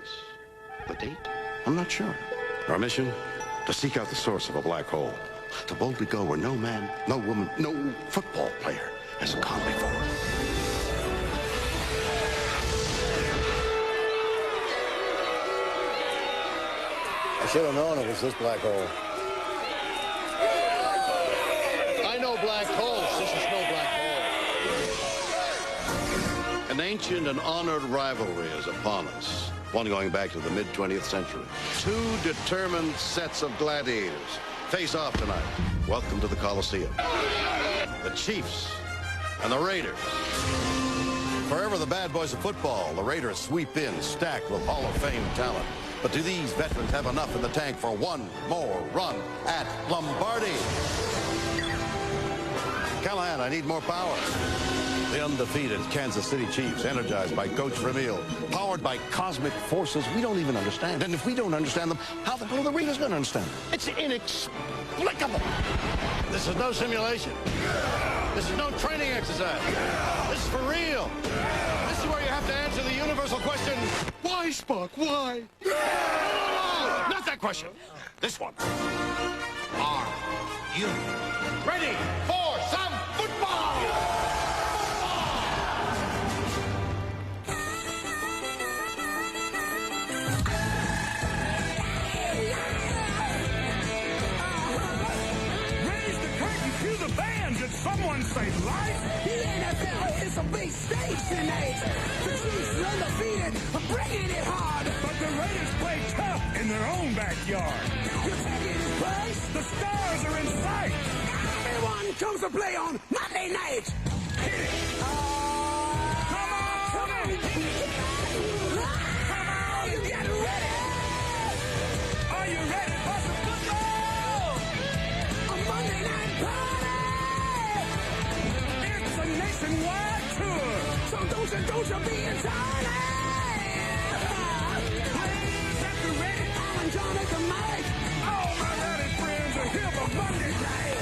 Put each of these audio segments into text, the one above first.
days. The date? I'm not sure. Our mission? To seek out the source of a black hole. To boldly go where no man, no woman, no football player has gone before. I should have known it was this black hole. I know black holes. This is no black hole. An ancient and honored rivalry is upon us. One going back to the mid-20th century. Two determined sets of gladiators face off tonight. Welcome to the Coliseum. The Chiefs and the Raiders. Forever the bad boys of football, the Raiders sweep in, stacked with Hall of Fame talent. But do these veterans have enough in the tank for one more run at Lombardi? Callahan, I need more power. The undefeated Kansas City Chiefs, energized by Coach Vermeil, powered by cosmic forces we don't even understand. And if we don't understand them, how the hell are the Raiders going to understand them? It's inexplicable. This is no simulation. This is no training exercise. This is for real. This is where you have to answer the universal question, why, Spock, why? No, not that question. This one. Are you ready for some football? Did someone say life? The NFL is a big stage tonight. The Chiefs are undefeated, bringing it hard. But the Raiders play tough in their own backyard. You're taking his place. The stars are in sight. Everyone comes to play on Monday night. Hit it. Come on. Come on. Come on. You get ready. Are you ready for some football? A Monday night party. It's a nationwide tour. So don't you be entirely. Players at the ready. I'm John at the mic. All my rowdy friends are here for Monday night.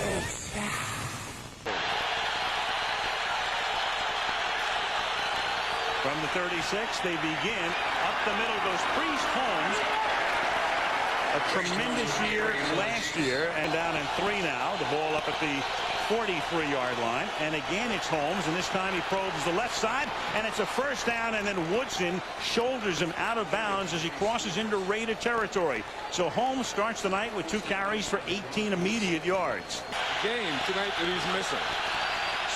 From the 36, they begin. Up the middle goes Priest Holmes. A tremendous year last year, and down in 3 now. The ball up at the 43-yard line. And again, it's Holmes, and this time he probes the left side, and it's a first down, and then Woodson shoulders him out of bounds as he crosses into Raider territory. So Holmes starts the night with 2 carries for 18 immediate yards. Game tonight that he's missing.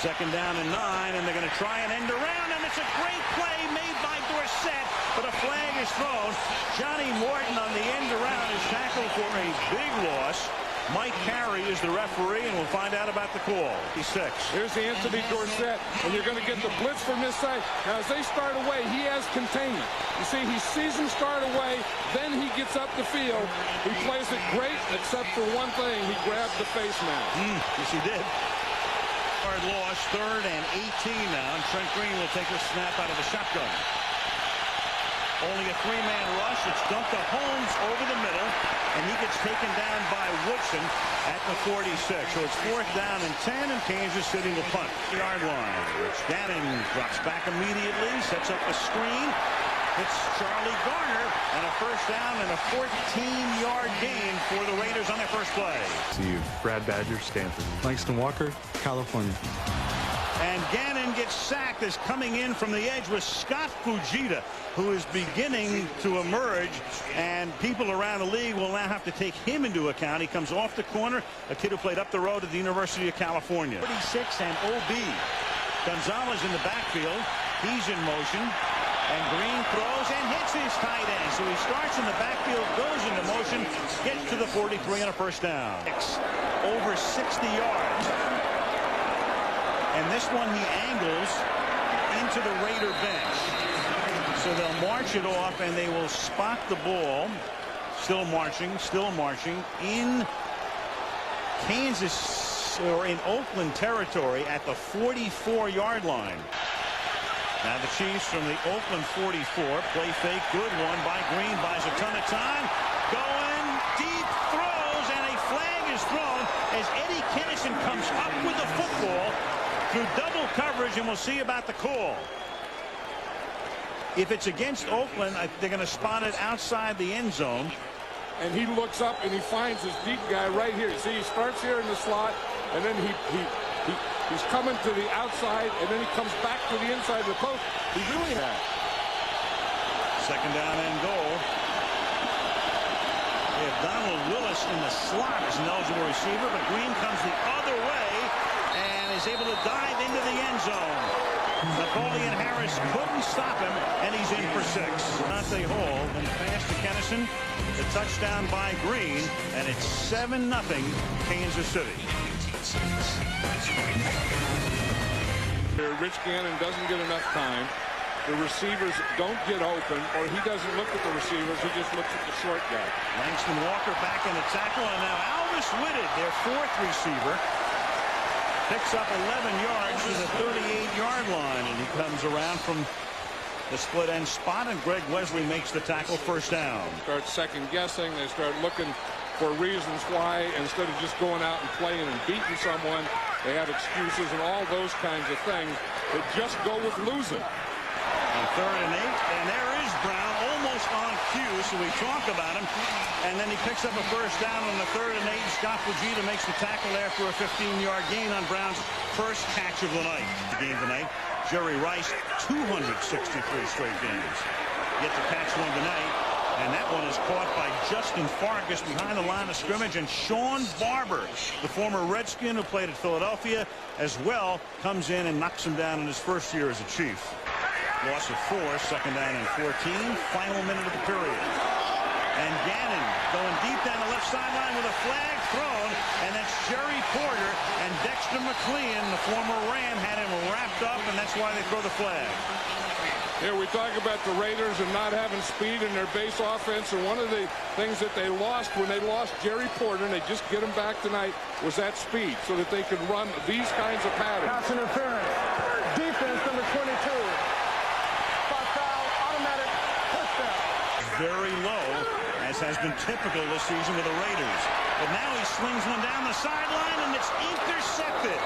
Second down and 9, and they're going to try and end around, and it's a great play made by Dorsett, but a flag is thrown. Johnny Morton on the end around is tackled for a big loss. Mike Carey is the referee, and we'll find out about the call. He's 6. Here's the Anthony Dorsett, and you're going to get the blitz from this side. Now, as they start away, he has containment. You see, he sees them start away, then he gets up the field. He plays it great, except for one thing. He grabbed the face mask. Yes, he did. Hard loss, 3rd and 18 now, and Trent Green will take the snap out of the shotgun. Only a 3-man rush. It's dumped to Holmes over the middle, and he gets taken down by Woodson at the 46. So it's 4th down and 10, and Kansas City will punt. Yard line. Rich Gannon drops back immediately, sets up a screen. It's Charlie Garner, and a first down and a 14-yard gain for the Raiders on their first play. See you, Brad Badger, Stanford. Langston Walker, California. And Gannon gets sacked as coming in from the edge was Scott Fujita, who is beginning to emerge, and people around the league will now have to take him into account. He comes off the corner, a kid who played up the road at the University of California. 46 and OB. Gonzalez in the backfield. He's in motion. And Green throws and hits his tight end. So he starts in the backfield, goes into motion, gets to the 43 on a first down. Over 60 yards. And this one he angles into the Raider bench. So they'll march it off, and they will spot the ball. Still marching in Kansas, or in Oakland territory at the 44-yard line. Now the Chiefs from the Oakland 44. Play fake, good one by Green, buys a ton of time. Going deep, throws, and a flag is thrown as Eddie Kennison comes up with the football through double coverage, and we'll see about the call. If it's against Oakland, they're going to spot it outside the end zone. And he looks up and he finds his deep guy right here. See, he starts here in the slot, and then he's coming to the outside, and then he comes back to the inside of the post. He really had. Second down and goal. They have Donald Willis in the slot as an eligible receiver, but Green comes the other way and is able to dive into the end zone. Napoleon Harris couldn't stop him, and he's in for 6. Dante Hall, then pass to Kennison. The touchdown by Green, and it's 7-0 Kansas City. Rich Gannon doesn't get enough time. The receivers don't get open, or he doesn't look at the receivers. He just looks at the short guy. Langston Walker back in the tackle, and now Alvis Whitted, their 4th receiver, picks up 11 yards to the 38-yard line, and he comes around from the split end spot, and Greg Wesley makes the tackle, first down. Start second guessing. They start looking for reasons why, instead of just going out and playing and beating someone, they have excuses and all those kinds of things that just go with losing. On 3rd and 8, and there is Brown almost on cue, so we talk about him, and then he picks up a first down on the 3rd and 8. Scott Fujita makes the tackle after a 15-yard gain on Brown's first catch of the night. The game tonight, Jerry Rice, 263 straight games. Yet to catch one tonight, and that one is caught by Justin Fargas behind the line of scrimmage, and Sean Barber, the former Redskin who played at Philadelphia as well, comes in and knocks him down in his first year as a Chief. Loss of 4, second down and 14, final minute of the period. And Gannon going deep down the left sideline with a flag thrown, and that's Jerry Porter, and Dexter McLean, the former Ram, had him wrapped up, and that's why they throw the flag. Here we talk about the Raiders and not having speed in their base offense, and one of the things that they lost when they lost Jerry Porter, and they just get him back tonight, was that speed, so that they could run these kinds of patterns. Pass interference. Defense number 22. Very low, as has been typical this season with the Raiders. But now he slings one down the sideline, and it's intercepted.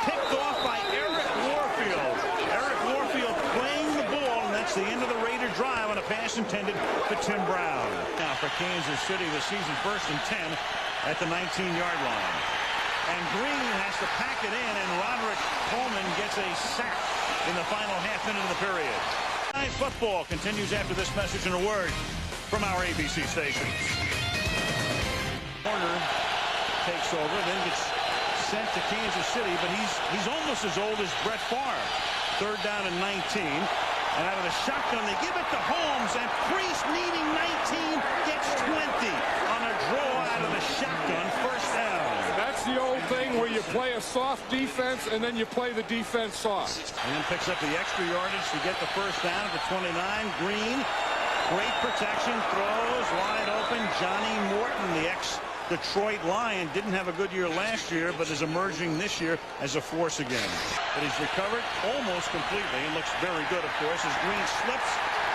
Picked off by Eric Warfield. Eric Warfield playing the ball, and that's the end of the Raider drive on a pass intended for Tim Brown. Now for Kansas City, the season 1st and 10 at the 19-yard line. And Green has to pack it in, and Roderick Coleman gets a sack in the final half minute of the period. Football continues after this message and a word from our ABC stations. Warner takes over, then gets sent to Kansas City, but he's almost as old as Brett Favre. 3rd down and 19. And out of the shotgun, they give it to Holmes, and Priest, needing 19, gets 20 on a draw out of the shotgun, first down. That's the old thing where you play a soft defense and then you play the defense soft. And then picks up the extra yardage to get the first down at the 29. Green, great protection, throws wide open. Johnny Morton, the ex-Detroit Lion, didn't have a good year last year, but is emerging this year as a force again. But he's recovered almost completely and looks very good, of course, as Green slips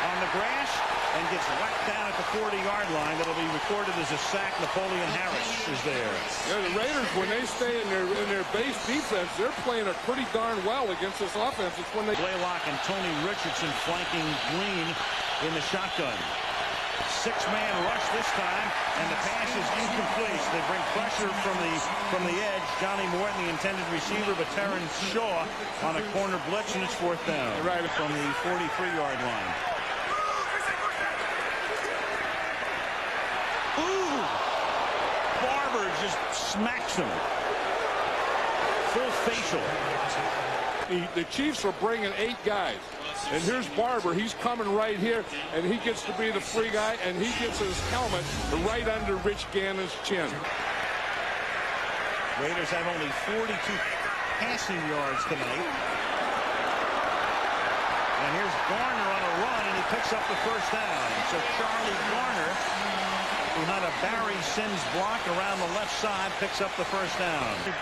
on the grass and gets whacked down at the 40-yard line. That'll be recorded as a sack. Napoleon Harris is there. Yeah, the Raiders, when they stay in their base defense, they're playing it pretty darn well against this offense. It's when they... Blaylock and Tony Richardson flanking Green in the shotgun. 6-man rush this time, and the pass is incomplete. They bring pressure from the edge. Johnny Morton, the intended receiver, but Terrence Shaw on a corner blitz, and it's 4th down. Right from the 43-yard line. Ooh! Barber just smacks him. Full facial. The Chiefs are bringing 8 guys. And here's Barber. He's coming right here, and he gets to be the free guy, and he gets his helmet right under Rich Gannon's chin. Raiders have only 42 passing yards tonight. And here's Garner on a run, and he picks up the first down. So Charlie Garner, who had a Barry Sims block around the left side, picks up the first down. He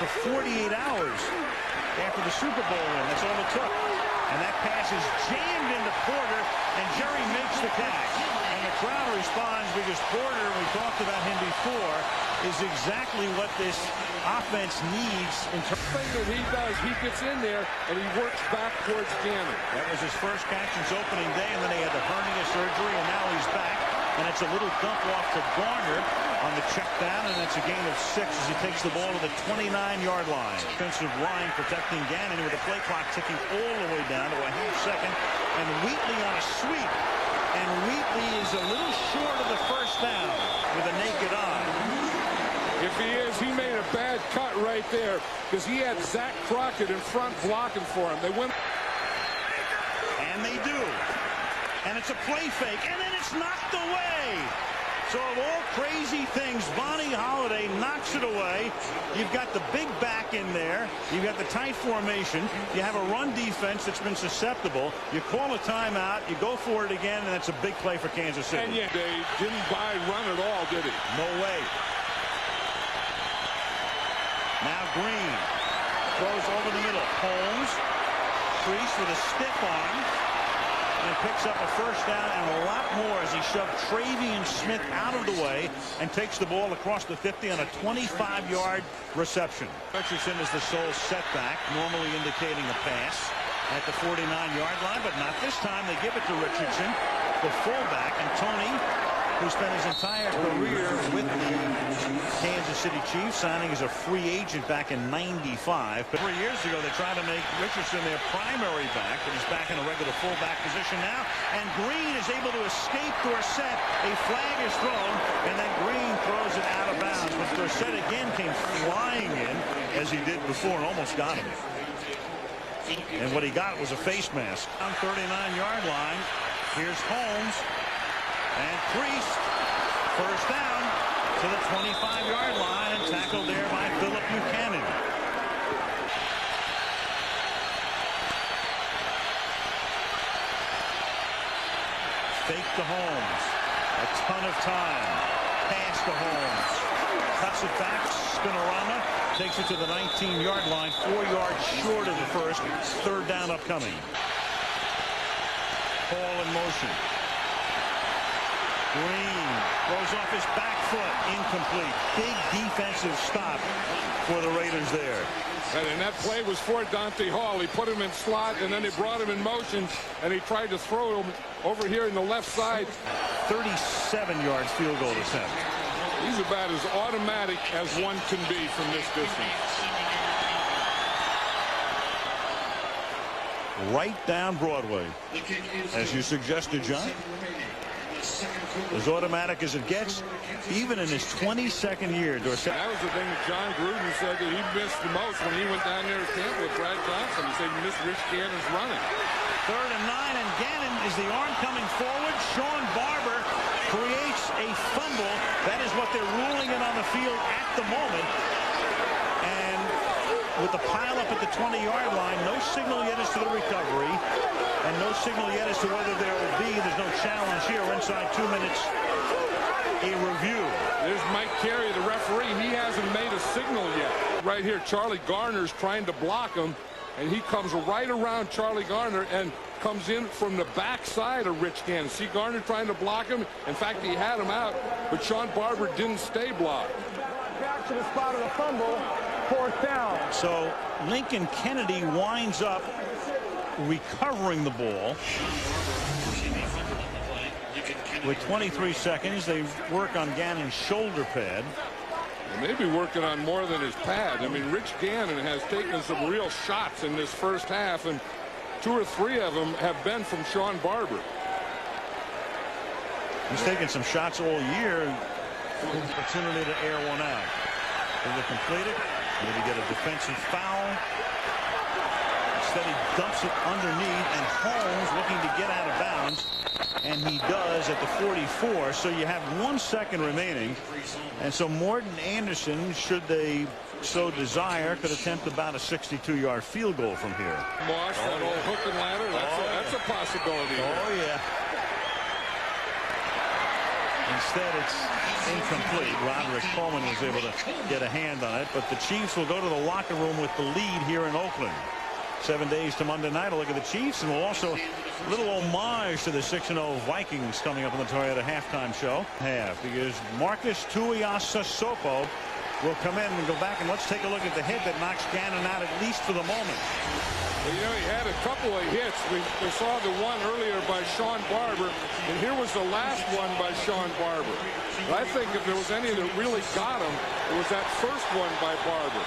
for 48 hours after the Super Bowl win, that's all it took. And that pass is jammed into Porter, and Jerry makes the catch. And the crowd responds because Porter, we talked about him before, is exactly what this offense needs in terms The thing that he does, he gets in there and he works back towards Gannon. That was his first catch since opening day, and then he had the hernia surgery, and now he's back. And it's a little dump off to Garner on the check down, and it's a gain of 6 as he takes the ball to the 29-yard line. Defensive line protecting Gannon with the play clock ticking all the way down to a half second. And Wheatley on a sweep. And Wheatley is a little short of the first down with a naked eye. If he is, he made a bad cut right there because he had Zach Crockett in front blocking for him. They went. And they do. And it's a play fake, and then it's knocked away. So of all crazy things, Bonnie Holiday knocks it away. You've got the big back in there. You've got the tight formation. You have a run defense that's been susceptible. You call a timeout. You go for it again, and that's a big play for Kansas City. And yeah, they didn't buy run at all, did he? No way. Now Green throws over the middle. Holmes, Priest with a stiff arm, and picks up a first down and a lot more as he shoved Travian Smith out of the way and takes the ball across the 50 on a 25-yard reception. Richardson is the sole setback, normally indicating a pass at the 49-yard line, but not this time. They give it to Richardson, the fullback, and Tony, who spent his entire career with the Kansas City Chiefs, signing as a free agent back in '95. But 3 years ago, they tried to make Richardson their primary back, but he's back in a regular fullback position now. And Green is able to escape Dorsett. A flag is thrown, and then Green throws it out of bounds. But Dorsett again came flying in, as he did before, and almost got him. And what he got was a face mask. On 39-yard line, here's Holmes. And Priest, first down to the 25-yard line and tackled there by Philip Buchanan. Fake to Holmes. A ton of time. Pass to Holmes. Cuts it back. Spinorama takes it to the 19-yard line. 4 yards short of the first. Third down upcoming. Ball in motion. Green throws off his back foot, incomplete. Big defensive stop for the Raiders there. And that play was for Dante Hall. He put him in slot, and then they brought him in motion, and he tried to throw him over here in the left side. 37-yard field goal attempt. He's about as automatic as one can be from this distance. Right down Broadway, as you suggested, John. As automatic as it gets, even in his 22nd year. Dorsett. That was the thing that John Gruden said that he missed the most when he went down there to camp with Brad Johnson. He said he missed Rich Gannon's running. 3rd and 9, and Gannon is the arm coming forward. Sean Barber creates a fumble. That is what they're ruling in on the field at the moment. And with the pile up at the 20-yard line, no signal yet as to the recovery. And no signal yet as to whether there will be. There's no challenge here. We're inside 2 minutes. A review. There's Mike Carey, the referee. He hasn't made a signal yet. Right here, Charlie Garner's trying to block him, and he comes right around Charlie Garner and comes in from the backside of Rich Gannon. See Garner trying to block him. In fact, he had him out, but Sean Barber didn't stay blocked. Back to the spot of the fumble. 4th down. So Lincoln Kennedy winds up recovering the ball. With 23 seconds, they work on Gannon's shoulder pad. They may be working on more than his pad. I mean, Rich Gannon has taken some real shots in this first half, and 2 or 3 of them have been from Sean Barber. He's taken some shots all year. Opportunity to air one out. Is it completed? Maybe get a defensive foul. Instead, he dumps it underneath, and Holmes looking to get out of bounds. And he does at the 44. So you have 1 second remaining. And so Morton Anderson, should they so desire, could attempt about a 62-yard field goal from here. Moss, that old hook and ladder, that's a possibility. Oh, yeah. Instead, it's incomplete. Roderick Coleman was able to get a hand on it. But the Chiefs will go to the locker room with the lead here in Oakland. 7 days to Monday night. A look at the Chiefs, and we'll also Little homage to the 6-0 Vikings coming up on the Toyota halftime show. Because Marcus Tuiasosopo will come in and go back, and let's take a look at the hit that knocks Gannon out, at least for the moment. Well, you know, he had a couple of hits. We saw the one earlier by Sean Barber, and here was the last one by Sean Barber. But I think if there was any that really got him, it was that first one by Barber.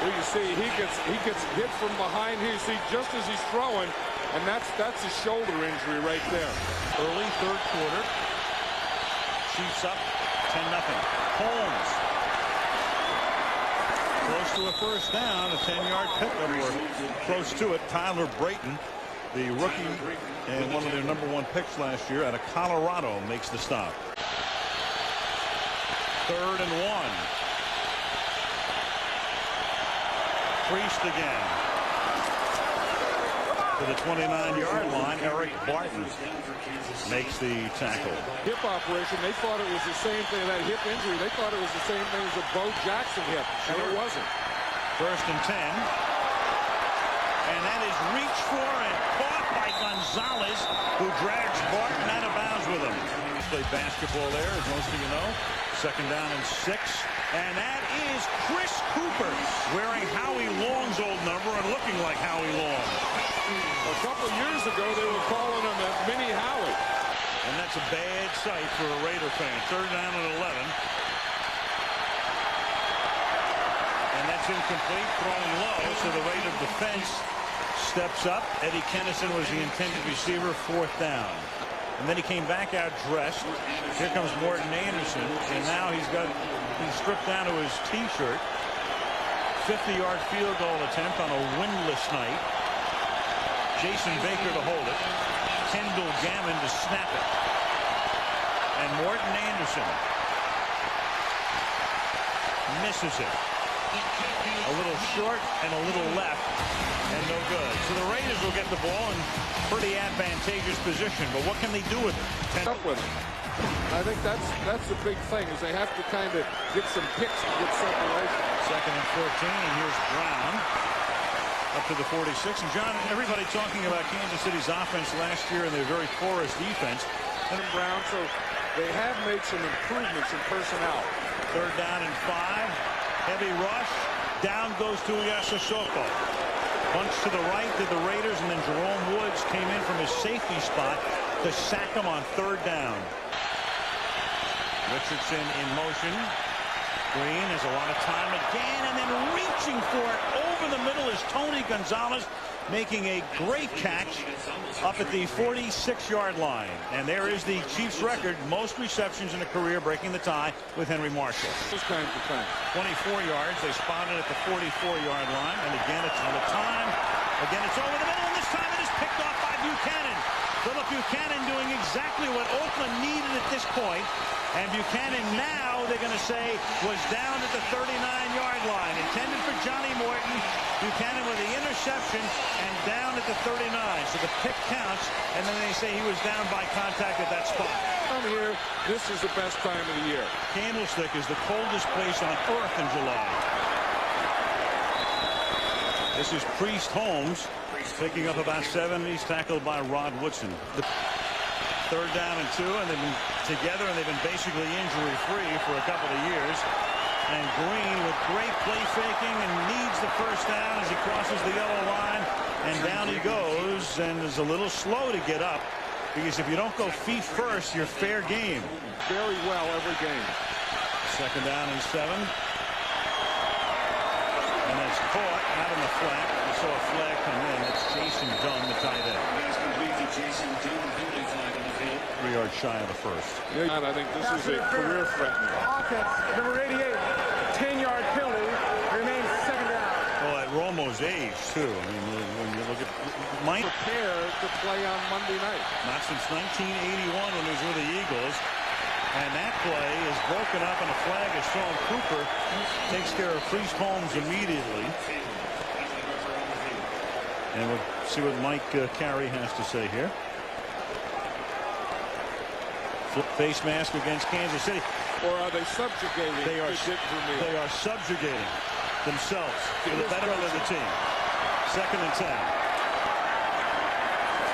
Well, you see, he gets hit from behind here. You see, just as he's throwing, and that's a shoulder injury right there. Early third quarter. Chiefs up 10-0. Holmes. Close to a first down, a 10-yard pickup, or close to it. Tyler Brayton, the rookie and one of their #1 picks last year out of Colorado, makes the stop. 3rd and 1. Priest again. To the 29-yard line, Eric Barton makes the tackle. Hip operation, they thought it was the same thing, that hip injury, they thought it was the same thing as a Bo Jackson hip, and it wasn't. 1st and 10. And that is reached for and caught by Gonzalez, who drags Barton out of bounds with him. Played basketball there, as most of you know. 2nd down and 6. And that is Chris Cooper, wearing Howie Long's old number and looking like Howie Long. A couple of years ago, they were calling him a mini Howie. And that's a bad sight for a Raider fan. 3rd down and 11. And that's incomplete, thrown low, so the Raider defense steps up. Eddie Kennison was the intended receiver, 4th down. And then he came back out dressed. Here comes Morton Anderson, and now he's stripped down to his T-shirt. 50-yard field goal attempt on a windless night. Jason Baker to hold it. Kendall Gammon to snap it. And Morton Anderson misses it. A little short and a little left, and no good. So the Raiders will get the ball in pretty advantageous position, but what can they do with it? Up with it. I think that's the big thing, is they have to kind of get some picks to get separation. 2nd and 14, and here's Brown up to the 46. And John, everybody talking about Kansas City's offense last year and their very porous defense. And Brown, so they have made some improvements in personnel. 3rd down and 5. Heavy rush. Down goes Tuiasosopo. Bunch to the right to the Raiders, and then Jerome Woods came in from his safety spot to sack him on 3rd down. Richardson in motion. Green has a lot of time again, and then reaching for it over the middle is Tony Gonzalez, making a great catch up at the 46-yard line. And there is the Chiefs record, most receptions in a career, breaking the tie with Henry Marshall. This kind of thing. 24 yards. They spotted at the 44-yard line, and again it's on the time. Again it's over the middle, and this time it is picked off by Buchanan. Philip Buchanan doing exactly what Oakland needed at this point. And Buchanan now, they're going to say, was down at the 39-yard line. Intended for Johnny Morton. Buchanan with the interception and down at the 39. So the pick counts, and then they say he was down by contact at that spot. From here, this is the best time of the year. Candlestick is the coldest place on earth in July. This is Priest Holmes picking up about 7. He's tackled by Rod Woodson. 3rd down and 2, and they've been together, and they've been basically injury-free for a couple of years. And Green with great play faking and needs the first down as he crosses the yellow line. And down he goes, and is a little slow to get up, because if you don't go feet first, you're fair game. Very well every game. 2nd down and 7. And it's caught out in the flat. I saw a flag come in. It's Jason Dunn, the tight end. 3 yards shy of the first. Yeah, I think this is a career threatening. Offense, number 88, 10-yard penalty, remains 2nd down. Well, at Romo's age, too. I mean, when you look at Mike. Prepared to play on Monday night. Not since 1981 when he was with the Eagles. And that play is broken up, and a flag is thrown. Cooper takes care of Priest Holmes immediately. And we'll see what Mike Carey has to say here. Face mask against Kansas City. Or are they subjugating? They are subjugating themselves for the betterment of the team. 2nd and 10.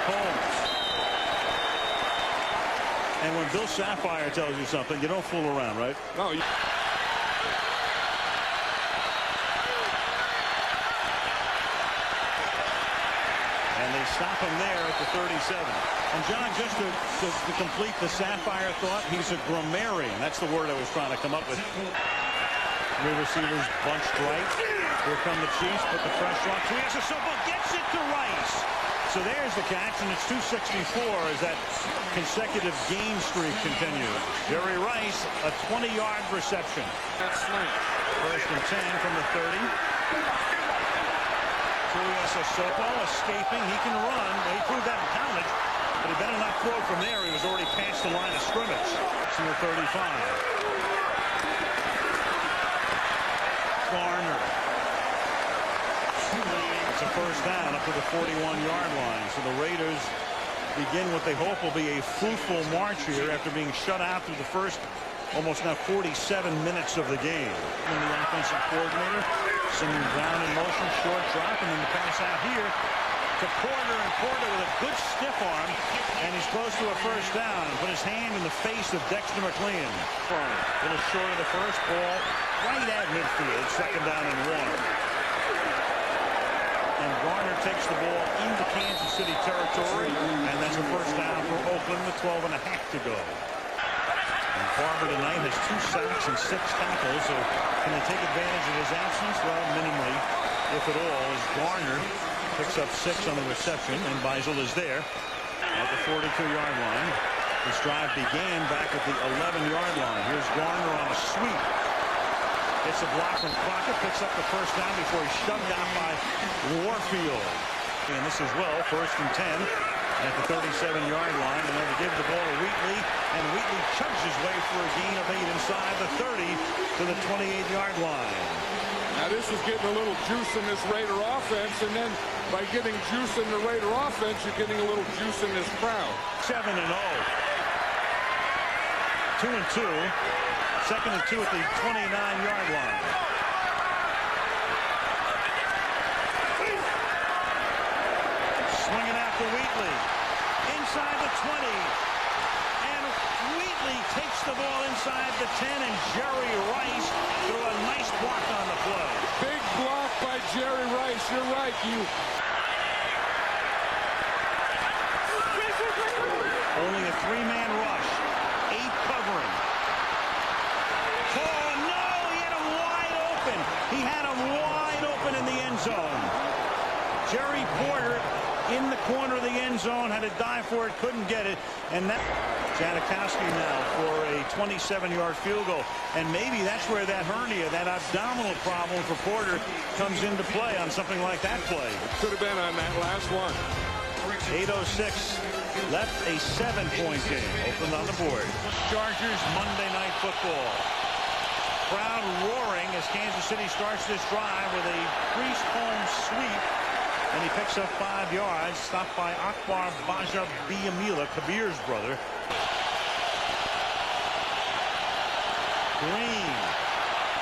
Holmes And when Bill Sapphire tells you something, you don't fool around, right? No. And they stop him there at the 37. And John, just to complete the Sapphire thought, he's a grammarian. That's the word I was trying to come up with. Three receivers bunched right. Here come the Chiefs, put the pressure on. Tuiasosopo gets it to Rice. So there's the catch, and it's 264 as that consecutive game streak continues. Jerry Rice, a 20-yard reception. That's slant. First and 10 from the 30. Tuiasosopo escaping. He can run. He proved that in college, but he better not throw from there. He was already past the line of scrimmage. It's in the 35. Garner. It's a first down up to the 41-yard line. So the Raiders begin what they hope will be a fruitful march here after being shut out through the first almost now 47 minutes of the game. And the offensive coordinator, sending Brown in motion, short drop, and then the pass out here to Porter, and Porter with a good stiff arm, and he's close to a first down. Put his hand in the face of Dexter McLean. A little short of the first ball, right at midfield, second down and 1. And Garner takes the ball into Kansas City territory, and that's a first down for Oakland with 12 and a half to go. And Barber tonight has 2 sacks and 6 tackles, so can they take advantage of his absence? Well, minimally, if at all, as Garner picks up 6 on the reception, and Beisel is there at the 42-yard line. This drive began back at the 11-yard line. Here's Garner on a sweep. It's a block from Crockett, picks up the first down before he's shoved out by Warfield. And this as well, first and 10 at the 37-yard line. And then to give the ball to Wheatley, and Wheatley chugs his way for a gain of 8 inside the 30 to the 28-yard line. Now this is getting a little juice in this Raider offense, and then by getting juice in the Raider offense, you're getting a little juice in this crowd. 7-0. 2-2. Second and 2 at the 29-yard line. Swinging out to Wheatley. Inside the 20. And Wheatley takes the ball inside the 10, and Jerry Rice threw a nice block on the play. Big block by Jerry Rice. You're right. Only a 3-man rush. 8 covering. Oh, no! He had him wide open. He had him wide open in the end zone. Jerry Porter in the corner of the end zone, had to dive for it, couldn't get it. And that Janikowski now for a 27-yard field goal. And maybe that's where that hernia, that abdominal problem for Porter comes into play on something like that play. Could have been on that last one. 8:06 left, a 7-point game. Oakland on the board. Chargers Monday Night Football. Crowd roaring as Kansas City starts this drive with a Priest home sweep. And he picks up 5 yards, stopped by Akbar Baja Biamila, Kabir's brother. Green.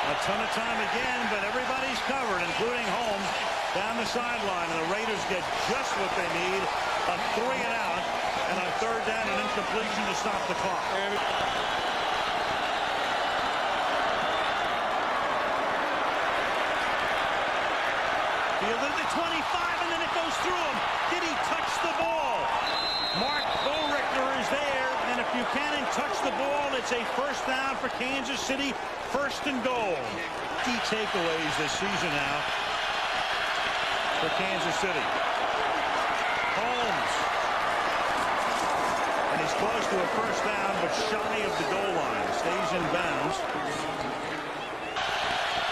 A ton of time again, but everybody's covered, including Holmes, down the sideline. And the Raiders get just what they need, a 3-and-out, and on third down, an incompletion to stop the clock. Fielded at the 25, and then it goes through him. Did he touch the ball? Mark Borichter is there, and if Buchanan touched the ball, it's a first down for Kansas City, first and goal. Key takeaways this season now for Kansas City. Holmes. And he's close to a first down, but shy of the goal line. Stays in bounds.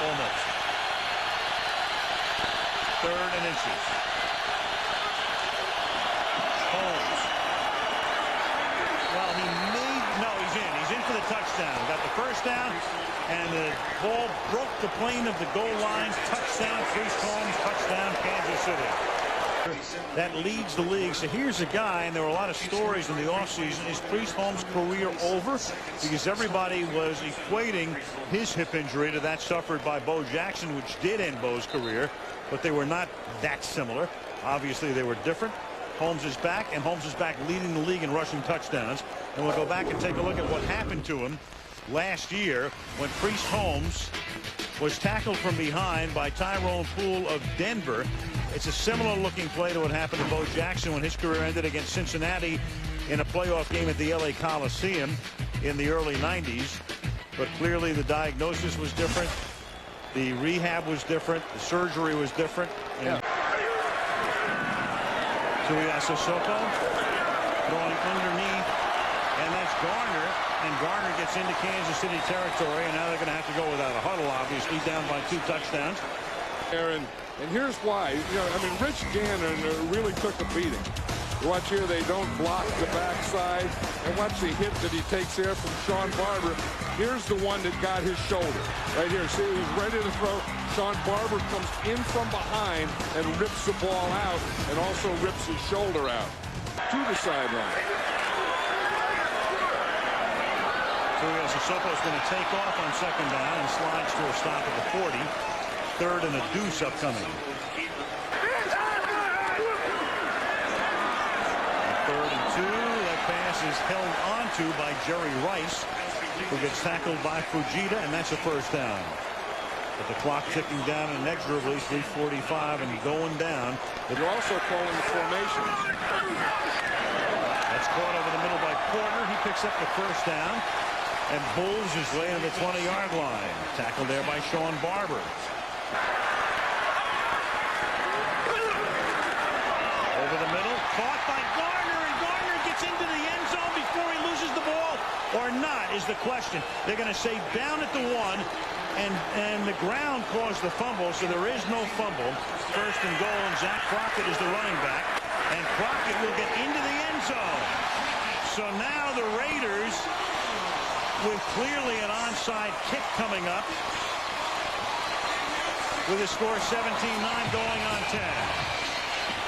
Almost. 3rd and inches. Holmes. Well, he made, no, he's in. He's in for the touchdown. Got the first down, and the ball broke the plane of the goal line. Touchdown, Priest Holmes. Touchdown, Kansas City. That leads the league. So here's a guy, and there were a lot of stories in the offseason. Is Priest Holmes' career over? Because everybody was equating his hip injury to that suffered by Bo Jackson, which did end Bo's career, but they were not that similar. Obviously, they were different. Holmes is back, and Holmes is back leading the league in rushing touchdowns. And we'll go back and take a look at what happened to him last year when Priest Holmes was tackled from behind by Tyrone Poole of Denver. It's a similar looking play to what happened to Bo Jackson when his career ended against Cincinnati in a playoff game at the LA Coliseum in the early 90s. But clearly the diagnosis was different. The rehab was different. The surgery was different. Tuiasosopo throwing underneath, and that's Garner. And Garner gets into Kansas City territory, and now they're going to have to go without a huddle, obviously, down by 2 touchdowns. And here's why. You know, I mean, Rich Gannon really took a beating. Watch here, they don't block the backside. And watch the hit that he takes there from Sean Barber. Here's the one that got his shoulder. Right here, see, he's ready to throw. Sean Barber comes in from behind and rips the ball out and also rips his shoulder out to the sideline. Tuiasosopo is going to take off on 2nd down and slides to a stop at the 40. 3rd and a deuce upcoming. 3rd and 2. That pass is held onto by Jerry Rice, who gets tackled by Fujita, and that's a 1st down. But the clock ticking down inexorably, 3:45 and going down. But you're also calling the formations. That's caught over the middle by Porter. He picks up the 1st down and bulls his way to the 20-yard line. Tackled there by Sean Barber. Over the middle, caught by Garner, and Garner gets into the end zone before he loses the ball, or not is the question. They're going to say down at the 1, and the ground caused the fumble, so there is no fumble. 1st and goal, and Zach Crockett is the running back, and Crockett will get into the end zone. So now the Raiders, with clearly an onside kick coming up, with a score 17-9 going on 10.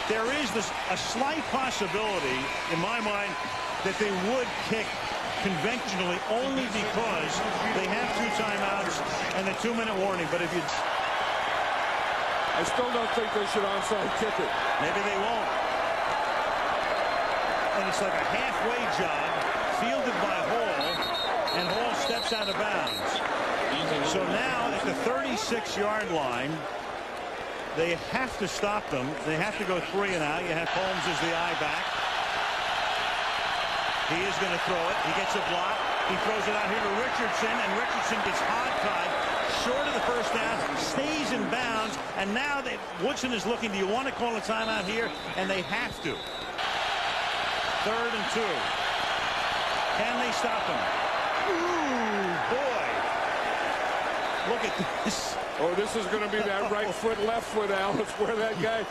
There is a slight possibility, in my mind, that they would kick conventionally only because they have 2 timeouts and a 2-minute warning. But if you... I still don't think they should onside kick it. Maybe they won't. And it's like a halfway job, fielded by Hall, and Hall steps out of bounds. So now at the 36-yard line, they have to stop them. They have to go 3 and out. You have Holmes as the eye back. He is going to throw it. He gets a block. He throws it out here to Richardson, and Richardson gets hog-tied short of the 1st down, stays in bounds, and now Woodson is looking, do you want to call a timeout here? And they have to. 3rd and 2. Can they stop him? Ooh, boy. Look at this. Oh, this is going to be that right foot, left foot, Alex, where that guy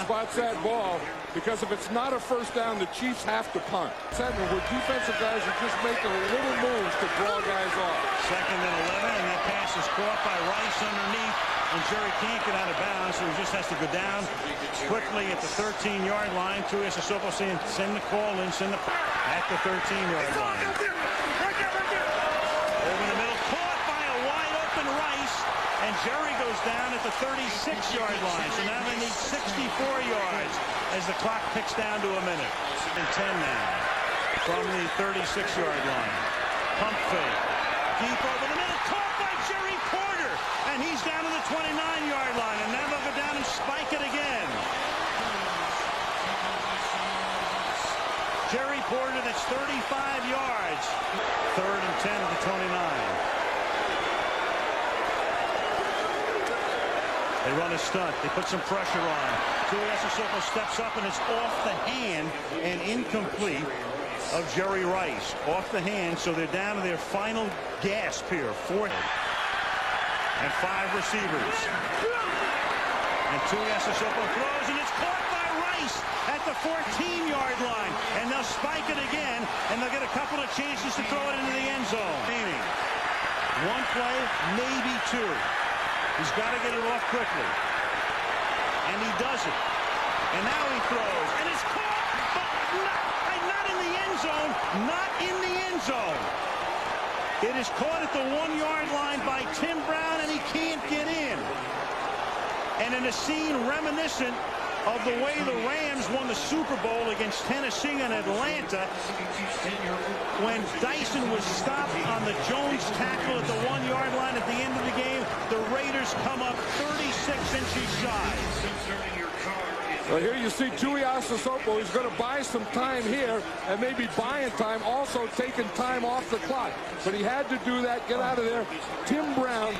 spots that ball. Because if it's not a 1st down, the Chiefs have to punt. Where defensive guys are just making little moves to draw guys off. 2nd and 11, and that pass is caught by Rice underneath, and Jerry can't get out of bounds, so he just has to go down quickly at the 13-yard line. Tuiasosopo saying, send the call in, at the 13-yard line. Over the middle, caught by a wide-open Rice, and Jerry goes down at the 36-yard line. So now they need 64 yards as the clock ticks down to a minute. And 10 now from the 36-yard line. Pump fake. Deep over the middle, caught by Jerry Porter, and he's down to the 29-yard line, and now they'll go down and spike it again. Jerry Porter, that's 35 yards. 3rd and 10 at the 29. They run a stunt. They put some pressure on. Tuiasosopo steps up, and it's off the hand and incomplete of Jerry Rice. Off the hand, so they're down to their final gasp here. 4th and 5 receivers. And Tuiasosopo throws, and it's caught by Rice at the 14-yard line. And they'll spike it again, and they'll get a couple of chances to throw it into the end zone. 1 play, maybe 2. He's got to get it off quickly. And he does it. And now he throws. And it's caught, but not in the end zone. Not in the end zone. It is caught at the 1-yard line by Tim Brown, and he can't get in. And in a scene reminiscent of the way the Rams won the Super Bowl against Tennessee and Atlanta when Dyson was stopped on the Jones tackle at the 1-yard line at the end of the game. The Raiders come up 36 inches shy. Well, here you see Tuiasosopo. He's going to buy some time here and maybe buying time, also taking time off the clock. But he had to do that, get out of there. Tim Brown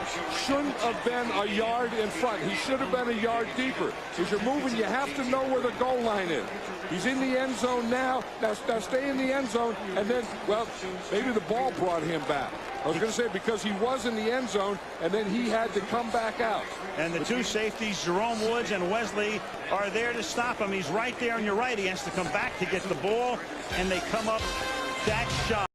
shouldn't have been a yard in front. He should have been a yard deeper. As you're moving, you have to know where the goal line is. He's in the end zone now. Now stay in the end zone, and then, well, maybe the ball brought him back. I was going to say because he was in the end zone, and then he had to come back out. And the two safeties, Jerome Woods and Wesley, are there to stop him. He's right there on your right. He has to come back to get the ball, and they come up that shot.